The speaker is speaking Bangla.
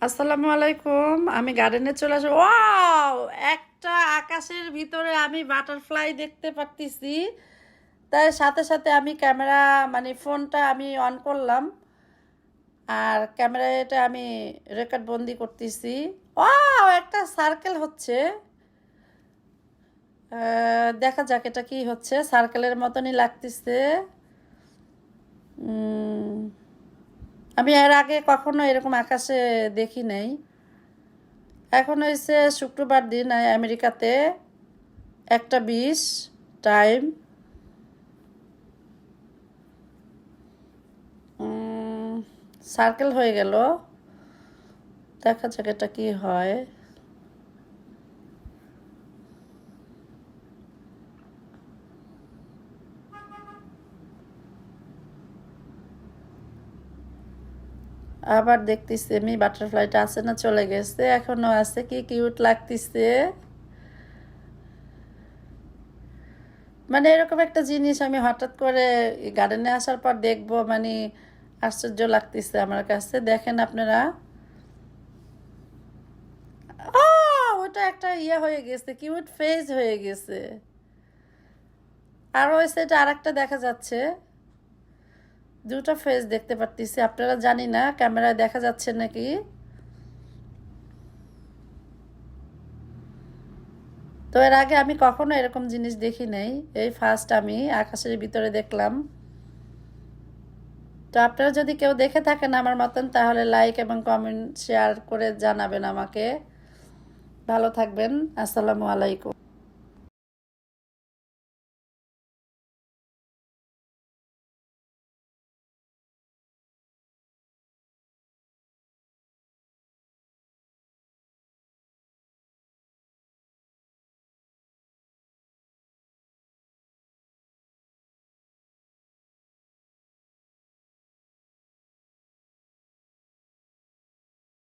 আসসালামু আলাইকুম। আমি গার্ডেনে চলে আসি। ওয়াও, একটা আকাশের ভিতরে আমি বাটারফ্লাই দেখতে পারতেছি। তাই সাথে সাথে আমি ক্যামেরা ফোনটা আমি অন করলাম, আর ক্যামেরাটা আমি রেকর্ড বন্দি করতেছি। ওয়াও, একটা সার্কেল হচ্ছে। দেখা যাক এটা কি হচ্ছে। সার্কেলের মতনই লাগতেছে। আমি এর আগে কখনো এরকম আকাশে দেখি নাই। এখন হয়েছে শুক্রবার দিন আমেরিকাতে 1:20 টাইম। সার্কেল হয়ে গেল। দেখা যাক এটা কি হয়। আবার দেখতেছি আমি বাটারফ্লাইটা আছে না চলে গেছে, এখনো আছে। কি কিউট লাগতেছে। এরকম একটা জিনিস আমি হঠাৎ করে গার্ডেনে আসার পর দেখবো, আশ্চর্য লাগতেছে আমার কাছে। দেখেন আপনারা, ওটা একটা ইয়ে হয়ে গেছে, কিউট ফেস হয়ে গেছে। আর ওই সাইডে আর একটা দেখা যাচ্ছে। দুটো ফেস দেখতে পারতেছি, আপনারা জানি না ক্যামেরায় দেখা যাচ্ছে নাকি। তো এর আগে আমি কখনো এরকম জিনিস দেখি নাই, এই ফার্স্ট আমি আকাশের ভিতরে দেখলাম। তো আপনারা যদি কেউ দেখে থাকেন আমার মতন, তাহলে লাইক এবং কমেন্ট শেয়ার করে জানাবেন আমাকে। ভালো থাকবেন। আসসালামু আলাইকুম।